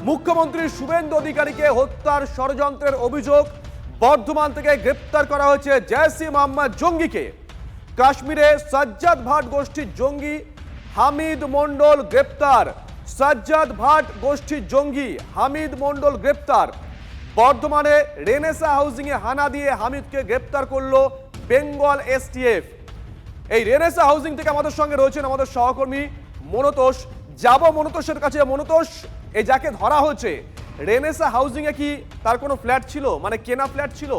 মুখ্যমন্ত্রী শুভেন্দু অধিকারীকে হত্যার ষড়যন্ত্রের অভিযোগ। বর্ধমান থেকে গ্রেপ্তার করা হয়েছে জৈশ-ই মোহাম্মদ জঙ্গিকে। কাশ্মীরে সাজ্জাদ ভাট গোষ্ঠীর জঙ্গি হামিদ মন্ডল গ্রেপ্তার। সাজ্জাদ ভাট গোষ্ঠীর জঙ্গি হামিদ মন্ডল গ্রেপ্তার। বর্ধমানে রেনেসা হাউজিং এ হানা দিয়ে হামিদকে গ্রেপ্তার করলো বেঙ্গল এসটিএফ। এই রেনেসা হাউজিং থেকে আমাদের সঙ্গে রয়েছেন আমাদের সহকর্মী মনতোষ। যাব মনতোষের কাছে। মনতোষ, এই যাকে ধরা হয়েছে রেনেসা হাউজিং এ কি তার কোনো ফ্ল্যাট ছিল, মানে কেনা ফ্ল্যাট ছিল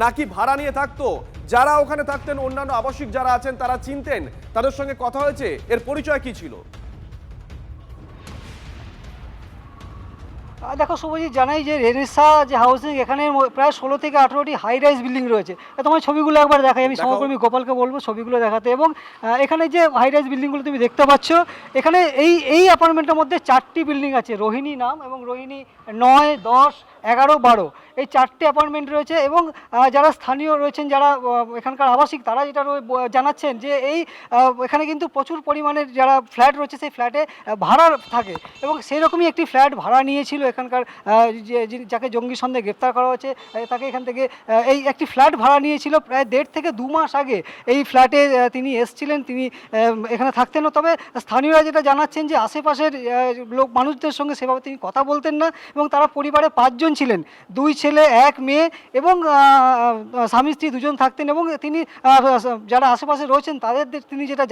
নাকি ভাড়া নিয়ে থাকতো? যারা ওখানে থাকতেন, অন্যান্য আবাসিক যারা আছেন তারা চিনতেন, তাদের সঙ্গে কথা হয়েছে, এর পরিচয় কি ছিল? দেখো শুভজিৎ, জানাই যে রেনেসা যে হাউসিং, এখানে প্রায় 16 থেকে 18টি হাই রাইজ বিল্ডিং রয়েছে। তোমার ছবিগুলো একবার দেখাই, আমি সহকর্মী গোপালকে বলবো ছবিগুলো দেখাতে। এবং এখানে যে হাই রাইজ বিল্ডিংগুলো তুমি দেখতে পাচ্ছ, এখানে এই অ্যাপার্টমেন্টের মধ্যে 4টি বিল্ডিং আছে। রোহিণী নাম এবং রোহিণী 9, 10, 11, 12 এই 4টে অ্যাপার্টমেন্ট রয়েছে। এবং যারা স্থানীয় রয়েছেন, যারা এখানকার আবাসিক, তারা যেটা জানাচ্ছেন যে এখানে কিন্তু প্রচুর পরিমাণের যারা ফ্ল্যাট রয়েছে সেই ফ্ল্যাটে ভাড়া থাকে। এবং সেই রকমই একটি ফ্ল্যাট ভাড়া নিয়েছিল এখানকার যাকে জঙ্গি সন্দেহে গ্রেপ্তার করা হয়েছে, তাকে এখান থেকে এই একটি ফ্ল্যাট ভাড়া নিয়েছিল প্রায় 1.5 থেকে 2 মাস আগে। এই ফ্ল্যাটে তিনি এসছিলেন, তিনি এখানে থাকতেনও। তবে স্থানীয়রা যেটা জানাচ্ছেন যে আশেপাশের মানুষদের সঙ্গে সেভাবে তিনি কথা বলতেন না। এবং তারা পরিবারে 5 জন ছিলেন, 2 ছেলে 1 মেয়ে এবং স্বামী স্ত্রী 2 জন থাকতেন। এবং তিনি যারা আশেপাশে রয়েছেন তাদের তিনি যেটা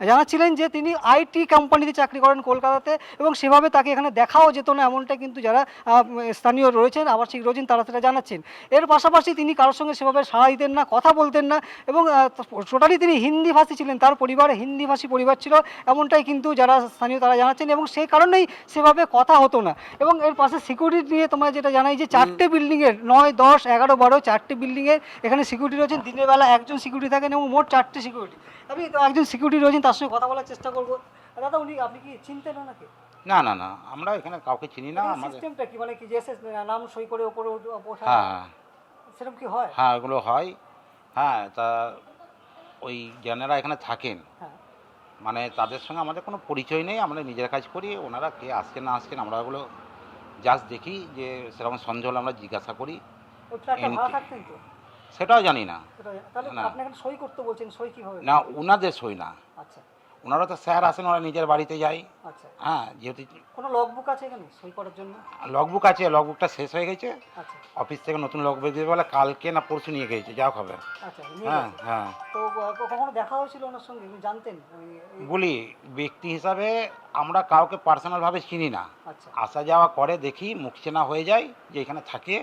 জানাচ্ছিলেন যে তিনি আইটি কোম্পানিতে চাকরি করেন কলকাতাতে, এবং সেভাবে তাকে এখানে দেখাও যেত না, এমনটা কিন্তু যারা স্থানীয় রয়েছেন, আবাসিক রয়েছেন, তারা সেটা জানাচ্ছেন। এর পাশাপাশি তিনি কারোর সঙ্গে সেভাবে সাড়া দিতেন না, কথা বলতেন না। এবং টোটালি তিনি হিন্দিভাষী ছিলেন, তার পরিবারে হিন্দিভাষী পরিবার ছিল, এমনটাই কিন্তু যারা স্থানীয় তারা জানাচ্ছেন। এবং সেই কারণেই সেভাবে কথা হতো না। এবং এর পাশে সিকিউরিটি নিয়ে তোমরা যেটা জানাই যে 4টে বিল্ডিংয়ের 9, 10, 11, 12 4টে বিল্ডিংয়ের এখানে সিকিউরিটি রয়েছেন। দিনের বেলা 1 জন সিকিউরিটি থাকেন এবং মোট 4টে সিকিউরিটি। আমি একজন সিকিউরিটি রয়েছেন, তার সঙ্গে কথা বলার চেষ্টা করবো। দাদা, আপনি কি চিনতেন ওনাকে? না না না, আমরা এখানে কাউকে চিনি না। আমাদের সিস্টেমটা কি, মানে কি যে নাম সই করে উপরে বসা, হ্যাঁ সেরকম কি হয়? হ্যাঁ, এগুলো হয়। হ্যাঁ, তা ওই যারা এখানে থাকেন, হ্যাঁ, মানে তাদের সঙ্গে আমাদের কোনো পরিচয় নেই। আমরা নিজের কাজ করি, ওনারা কে আসছেন না আসছেন আমরা ওগুলো জাস্ট দেখি, যে সেরকম সন্দেহ হলে আমরা জিজ্ঞাসা করি। ওই ফ্ল্যাটটা ভাড়া থাকতেন তো? সেটাও জানি না। তাহলে না। আপনি এখানে সই করতে বলছেন, সই কিভাবে? না, ওনাদের সই না। আচ্ছা ওনারা তো স্যার আসেন, ওরা নিজের বাড়িতে যায়। আচ্ছা। হ্যাঁ, যেহেতু কোনো লগবুক আছে এখানে সই করার জন্য? লগবুক আছে, লগবুকটা শেষ হয়ে গেছে। আচ্ছা অফিস থেকে নতুন লগবুক দিয়ে বলে কালকে না পরশু নিয়ে গেছে, যাও হবে। আচ্ছা, নিয়ে হ্যাঁ গেছে। হ্যাঁ, তো কখনো দেখা হয়েছিল ওনার সঙ্গে, আপনি জানতেন? বলি ব্যক্তি হিসাবে আমরা কাউকে পার্সোনালভাবে চিনি না। আচ্ছা, আসা যাওয়া করে দেখি, মুখ চেনা হয়ে যায় যে এখানে থাকে,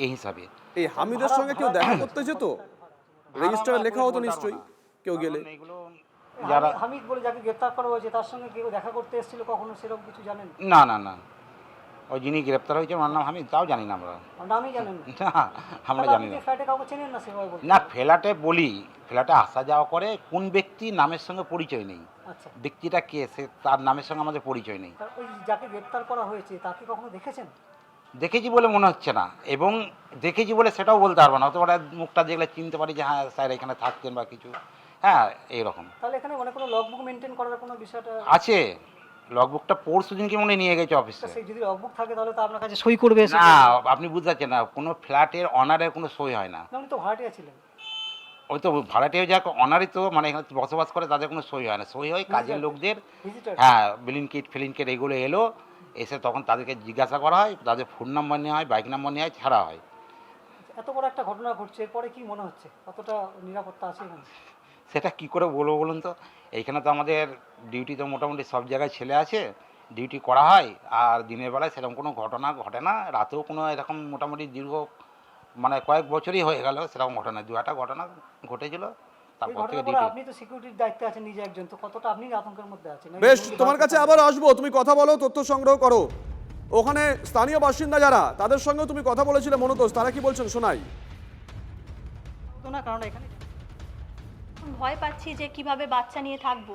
এই হিসাবে। এই হামিদের সঙ্গে কেউ দেখা করতে যেত? রেজিস্টারে লেখা হতো নিশ্চয়ই, কেউ গেলে। এগুলো যারা হামিদ বলে যাকে গ্রেপ্তার করা হয়েছে, তার সঙ্গে কেউ দেখা করতে এসেছিল কখনো, সেরকম কিছু জানেন? না না না, ওই যিনি গ্রেপ্তার হয়েছে ওনার নাম হামিদ, তাও জানি না আমরা। নামই জানেন না? না, আমরা জানি না। ফ্ল্যাটে কাউকে চেনেন না সেভাবে বলতে? না, ফ্ল্যাটে বলি, ফ্ল্যাটে আসা যাওয়া করে, কোন ব্যক্তি নামের সঙ্গে পরিচয় নেই। আচ্ছা, ব্যক্তিটা কে, সে তার নামের সঙ্গে আমাদের পরিচয় নেই। ওই যাকে গ্রেপ্তার করা হয়েছে তাকে কখনো দেখেছেন? দেখেছি বলে মনে হচ্ছে না, এবং দেখেছি বলে সেটাও বলতে পারবো না। হয়তো ওরা মুখটা দেখলে চিনতে পারি যে হ্যাঁ স্যার এখানে থাকতেন বা কিছু। হ্যাঁ, এইরকম। তাহলে এখানে মানে কোনো লগবুক মেনটেন করার কোনো বিষয়টা আছে। লগবুকটা পরশু দিনকে মনে নিয়ে গেছে অফিসে। সেই যদি লগবুক থাকে তাহলে তো আপনার কাছে সই করবে এসে? না, আপনি বুঝতে পারছেন না, কোনো ফ্ল্যাটের অনারের কোনো সই হয় না। আপনি তো ভাড়াটিয়া ছিলেন। ওই তো ভাড়াটিয়া যাক অনারই তো, মানে এখানে বসবাস করে, তাদের কোনো সই হয় না। সই হয় কাজের লোকদের। ভিজিটর? হ্যাঁ, ফিলিনকিট এগুলো এলো, এসে তখন তাদেরকে জিজ্ঞাসা করা হয়, তাদের ফোন নাম্বার নেওয়া হয়, বাইক নাম্বার নেওয়া হয়, ছাড়া হয়। এত বড় একটা ঘটনা ঘটছে, এরপরে কি মনে হচ্ছে কতটা নিরাপত্তা আছে এখানে? সেটা কি করে বলবো বলুন তো। এইখানে তো আমাদের ডিউটি তো মোটামুটি সব জায়গায় ছেলে আছে, ডিউটি করা হয়, আর দিনের বেলায় সেরকম কোনো ঘটনা ঘটে না। রাতেও কোনো এরকম মোটামুটি দীর্ঘ মানে কয়েক বছরই হয়ে গেল সেরকম ঘটনা, 2-একটা ঘটনা ঘটেছিল। এই তারপর থেকে ঘটনার পরে ডিউটি। আপনি তো সিকিউরিটির দায়িত্বে আছেন নিজে একজন, তো কতটা আপনি আতঙ্কের মধ্যে আছেন? বেশ, তোমার কাছে আবার আসবো, তুমি কথা বলো, তথ্য সংগ্রহ করো। ওখানে স্থানীয় বাসিন্দা যারা, তাদের সঙ্গেও তুমি কথা বলেছিলে মনতোষ, তারা কি বলছেন শোনাই। না, কারণ এখানে ভয় পাচ্ছি যে কিভাবে বাচ্চা নিয়ে থাকবো।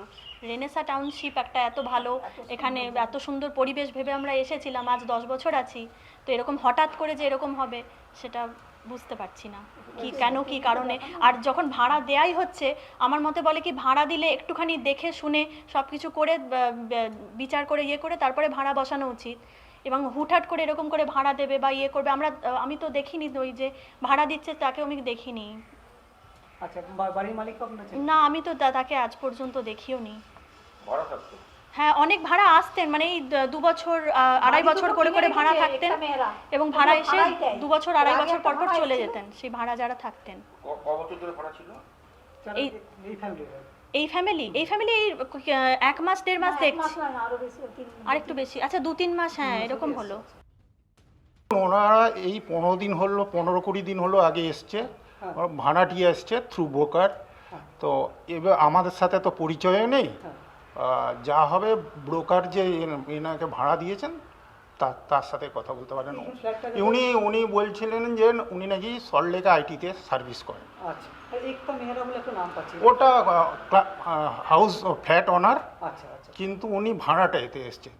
রেনেসা টাউনশিপ একটা এত ভালো, এখানে এত সুন্দর পরিবেশ ভেবে আমরা এসেছিলাম, আজ 10 বছর আছি। তো এরকম হঠাৎ করে যে এরকম হবে সেটা বুঝতে পারছি না, কি কেন কি কারণে। আর যখন ভাড়া দেয়াই হচ্ছে, আমার মতে বলে কি ভাড়া দিলে একটুখানি দেখে শুনে সব কিছু করে বিচার করে ইয়ে করে তারপরে ভাড়া বসানো উচিত। এবং হুটহাট করে এরকম করে ভাড়া দেবে বা ইয়ে করবে আমি তো দেখিনি ওই যে ভাড়া দিচ্ছে তাকে আমি দেখিনি। আচ্ছা, বাড়ির মালিক আপনার না, আমি তো তাকে আজ পর্যন্ত দেখিও নি। হ্যাঁ, অনেক ভাড়া আসতেন, মানে এই 2 বছর 2.5 বছর করে করে ভাড়া থাকতেন এবং ভাড়া এসে 2 বছর 2.5 বছর পর পর চলে যেতেন সেই ভাড়া যারা থাকতেন। কবছর ধরে ভাড়া ছিল এই ফ্যামিলি 1 মাস 1.5 মাস দেখছি, আর একটু বেশি, আচ্ছা 2-3 মাস, হ্যাঁ এরকম হলো। ওনারা এই 15 দিন হলো, 15-20 দিন হলো আগে এসছে, ভাড়াটিয়া এসছে থ্রু ব্রোকার। তো এবার আমাদের সাথে তো পরিচয় নেই, যা হবে ব্রোকার যে এনাকে ভাড়া দিয়েছেন তার সাথে কথা বলতে পারেন। উনি বলছিলেন যে উনি নাকি সল্টলেকে আইটিতে সার্ভিস করেন। আচ্ছা, একতা মেহরা বলে একটা নাম পাচ্ছি। ওটা হাউস ফ্ল্যাট ওনার, আচ্ছা আচ্ছা, কিন্তু উনি ভাড়াটা এতে এসছেন।